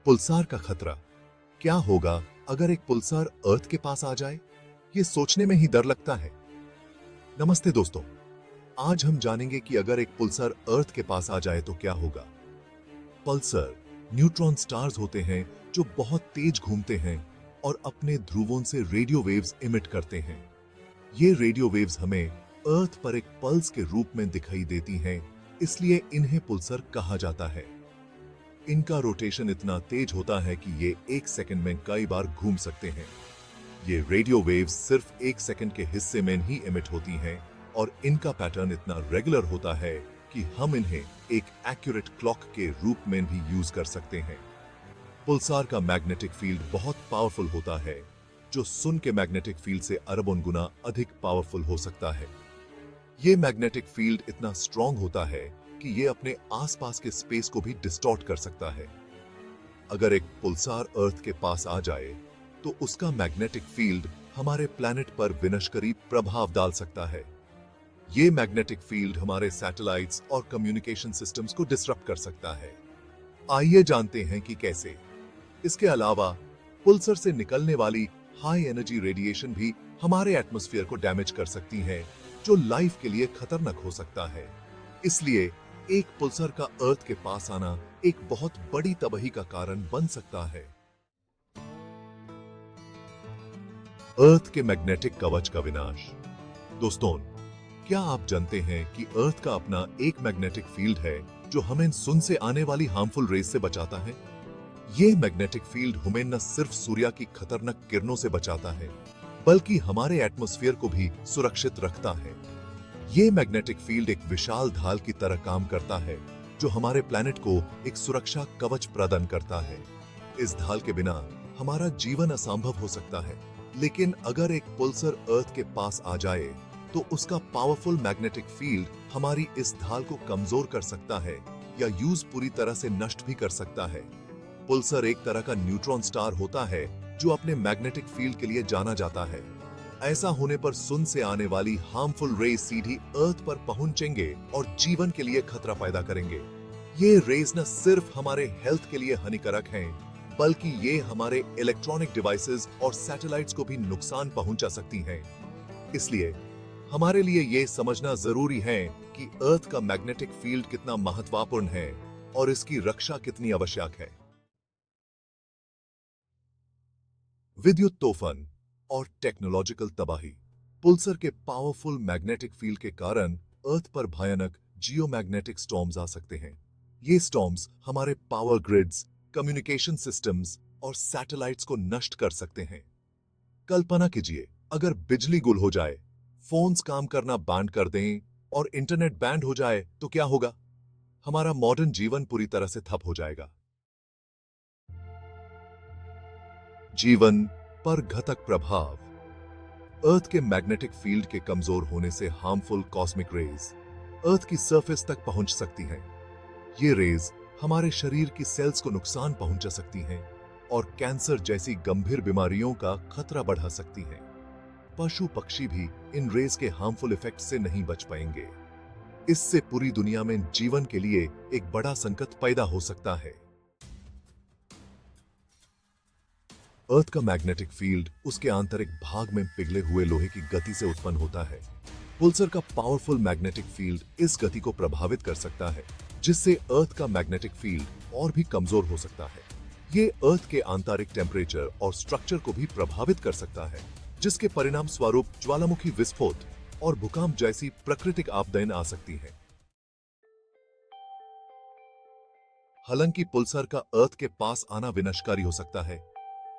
पुल्सार का खतरा। क्या होगा अगर एक पुल्सार अर्थ के पास आ जाए? ये सोचने में ही डर लगता है। नमस्ते दोस्तों, आज हम जानेंगे कि अगर एक पुल्सार अर्थ के पास आ जाए तो क्या होगा। पल्सर न्यूट्रॉन स्टार्स होते हैं जो बहुत तेज घूमते हैं और अपने ध्रुवों से रेडियो वेव्स इमिट करते हैं। ये रेडियो वेव्स हमें अर्थ पर एक पल्स के रूप में दिखाई देती हैं, इसलिए इन्हें पुल्सर कहा जाता है। इनका रोटेशन इतना तेज होता है कि ये एक सेकंड में कई बार घूम सकते हैं। ये रेडियो वेव्स सिर्फ एक सेकंड के हिस्से में ही इमिट होती हैं और इनका पैटर्न इतना रेगुलर होता है कि हम इन्हें एक एक्यूरेट क्लॉक के रूप में भी यूज कर सकते हैं। पुल्सार का मैग्नेटिक फील्ड बहुत पावरफुल होता है, जो सुन के मैग्नेटिक फील्ड से अरबों गुना अधिक पावरफुल हो सकता है। ये मैग्नेटिक फील्ड इतना स्ट्रॉन्ग होता है कि ये अपने आसपास के स्पेस को भी डिस्टॉर्ट कर सकता है। अगर एक पुल्सार अर्थ के पास आ जाए तो उसका मैग्नेटिक फील्ड हमारे प्लैनेट पर विनाशकारी प्रभाव डाल सकता है। ये मैग्नेटिक फील्ड हमारे सैटेलाइट्स और कम्युनिकेशन सिस्टम्स को डिसरप्ट कर सकता है। आइए जानते हैं कि कैसे। इसके अलावा पुल्सर से निकलने वाली हाई एनर्जी रेडिएशन भी हमारे एटमॉस्फेयर को डैमेज कर सकती है, जो लाइफ के लिए खतरनाक हो सकता है। इसलिए एक पुल्सर का अर्थ के पास आना एक बहुत बड़ी तबाही का कारण बन सकता है। अर्थ के मैग्नेटिक कवच का विनाश। दोस्तों, क्या आप जानते हैं कि अर्थ का अपना एक मैग्नेटिक फील्ड है जो हमें सन से आने वाली हार्मफुल रेज से बचाता है? ये मैग्नेटिक फील्ड हमें न सिर्फ सूर्य की खतरनाक किरणों से बचाता है, बल्कि हमारे एटमॉस्फेयर को भी सुरक्षित रखता है। ये मैग्नेटिक फील्ड एक विशाल ढाल की तरह काम करता है, जो हमारे प्लैनेट को एक सुरक्षा कवच प्रदान करता है। इस ढाल के बिना हमारा जीवन असंभव हो सकता है, लेकिन अगर एक पुल्सर अर्थ के पास आ जाए तो उसका पावरफुल मैग्नेटिक फील्ड हमारी इस ढाल को कमजोर कर सकता है या यूज पूरी तरह से नष्ट भी कर सकता है। पुल्सर एक तरह का न्यूट्रॉन स्टार होता है जो अपने मैग्नेटिक फील्ड के लिए जाना जाता है। ऐसा होने पर सन से आने वाली हार्मफुल रेज सीधी अर्थ पर पहुंचेंगे और जीवन के लिए खतरा पैदा करेंगे। ये रेज न सिर्फ हमारे हेल्थ के लिए हानिकारक हैं, बल्कि ये हमारे इलेक्ट्रॉनिक डिवाइसेस और सैटेलाइट्स को भी नुकसान पहुंचा सकती हैं। इसलिए हमारे लिए ये समझना जरूरी है कि अर्थ का मैग्नेटिक फील्ड कितना महत्वपूर्ण है और इसकी रक्षा कितनी आवश्यक है। विद्युत तूफान और टेक्नोलॉजिकल तबाही। पुल्सर के पावरफुल मैग्नेटिक फील्ड के कारण अर्थ पर भयानक जियोमैग्नेटिक स्टॉर्म्स आ सकते हैं। ये स्टॉर्म्स हमारे पावर ग्रिड्स, कम्युनिकेशन सिस्टम्स और सैटेलाइट्स को नष्ट कर सकते हैं। कल्पना कीजिए, अगर बिजली गुल हो जाए, फोन्स काम करना बंद कर दें और इंटरनेट बैंड हो जाए तो क्या होगा? हमारा मॉडर्न जीवन पूरी तरह से ठप हो जाएगा। जीवन पर घातक प्रभाव। अर्थ के मैग्नेटिक फील्ड के कमजोर होने से हार्मफुल कॉस्मिक रेज अर्थ की सरफेस तक पहुंच सकती हैं। ये रेज हमारे शरीर की सेल्स को नुकसान पहुंचा सकती हैं और कैंसर जैसी गंभीर बीमारियों का खतरा बढ़ा सकती हैं। पशु पक्षी भी इन रेज के हार्मफुल इफेक्ट से नहीं बच पाएंगे। इससे पूरी दुनिया में जीवन के लिए एक बड़ा संकट पैदा हो सकता है। अर्थ का मैग्नेटिक फील्ड उसके आंतरिक भाग में पिघले हुए लोहे की गति से उत्पन्न होता है। पुल्सर का पावरफुल मैग्नेटिक फील्ड इस गति को प्रभावित कर सकता है, जिससे अर्थ का मैग्नेटिक फील्ड और भी कमजोर हो सकता है। ये अर्थ के आंतरिक टेम्परेचर और स्ट्रक्चर को भी प्रभावित कर सकता है, जिसके परिणाम स्वरूप ज्वालामुखी विस्फोट और भूकंप जैसी प्राकृतिक आपदाएं आ सकती हैं। हालांकि पुल्सर का अर्थ के पास आना विनाशकारी हो सकता है,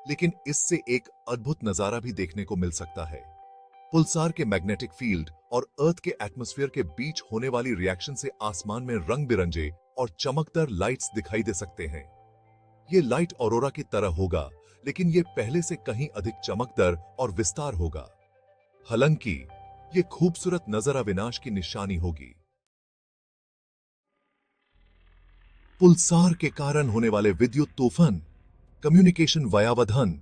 लेकिन इससे एक अद्भुत नजारा भी देखने को मिल सकता है। पुल्सार के मैग्नेटिक फील्ड और अर्थ के एटमॉस्फेयर के बीच होने वाली रिएक्शन से आसमान में रंग बिरंगे और चमकदार लाइट्स दिखाई दे सकते हैं। ये लाइट ऑरोरा की तरह होगा, लेकिन ये पहले से कहीं अधिक चमकदार और विस्तार होगा। हालांकि ये खूबसूरत नजारा विनाश की निशानी होगी। पुल्सार के कारण होने वाले विद्युत तूफान, कम्युनिकेशन व्यवधान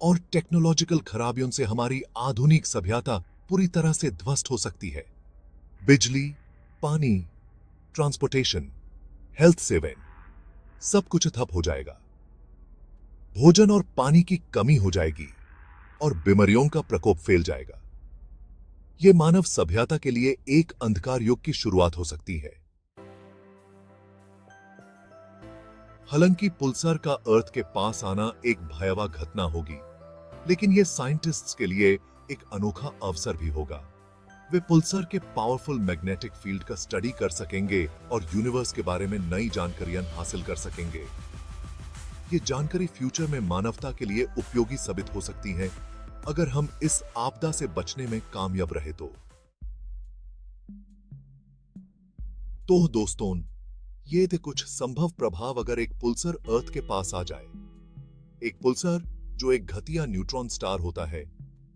और टेक्नोलॉजिकल खराबियों से हमारी आधुनिक सभ्यता पूरी तरह से ध्वस्त हो सकती है। बिजली, पानी, ट्रांसपोर्टेशन, हेल्थ सेवाएं, सब कुछ ठप हो जाएगा। भोजन और पानी की कमी हो जाएगी और बीमारियों का प्रकोप फैल जाएगा। यह मानव सभ्यता के लिए एक अंधकार युग की शुरुआत हो सकती है। हालांकि पुल्सर का अर्थ के पास आना एक भयावह घटना होगी, लेकिन यह साइंटिस्ट्स के लिए एक अनोखा अवसर भी होगा। वे पुल्सर के पावरफुल मैग्नेटिक फील्ड का स्टडी कर सकेंगे और यूनिवर्स के बारे में नई जानकारियां हासिल कर सकेंगे। ये जानकारी फ्यूचर में मानवता के लिए उपयोगी साबित हो सकती है अगर हम इस आपदा से बचने में कामयाब रहे तो दोस्तों, ये थे कुछ संभव प्रभाव अगर एक पुल्सर अर्थ के पास आ जाए। एक पुल्सर, जो एक घटिया न्यूट्रॉन स्टार होता है,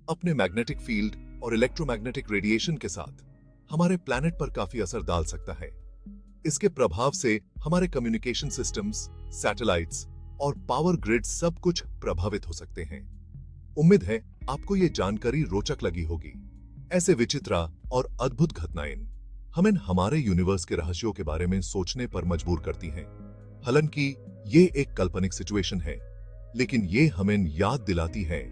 अपने मैग्नेटिक फील्ड और इलेक्ट्रोमैग्नेटिक रेडिएशन के साथ हमारे प्लैनेट पर काफी असर डाल सकता है। इसके प्रभाव से हमारे कम्युनिकेशन सिस्टम्स, सैटेलाइट्स और पावर ग्रिड सब कुछ प्रभावित हो सकते हैं। उम्मीद है आपको ये जानकारी रोचक लगी होगी। ऐसे विचित्र और अद्भुत घटनाएं हमें हमारे यूनिवर्स के रहस्यों के बारे में सोचने पर मजबूर करती हैं। हालांकि ये एक काल्पनिक सिचुएशन है, लेकिन ये हमें याद दिलाती है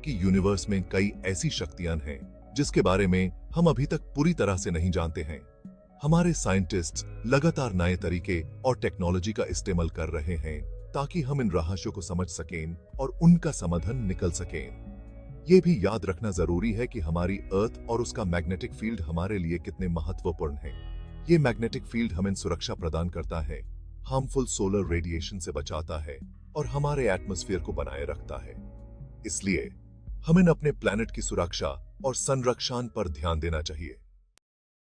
कि यूनिवर्स में कई ऐसी शक्तियां हैं जिसके बारे में हम अभी तक पूरी तरह से नहीं जानते हैं। हमारे साइंटिस्ट्स लगातार नए तरीके और टेक्नोलॉजी का इस्तेमाल कर रहे हैं ताकि हम इन रहस्यों को समझ सकें और उनका समाधान निकल सकें। ये भी याद रखना जरूरी है कि हमारी अर्थ और उसका मैग्नेटिक फील्ड हमारे लिए कितने महत्वपूर्ण है। ये मैग्नेटिक फील्ड हमें सुरक्षा प्रदान करता है, हार्मफुल सोलर रेडिएशन से बचाता है और हमारे एटमॉस्फेयर को बनाए रखता है। इसलिए हमें अपने प्लैनेट की सुरक्षा और संरक्षण पर ध्यान देना चाहिए।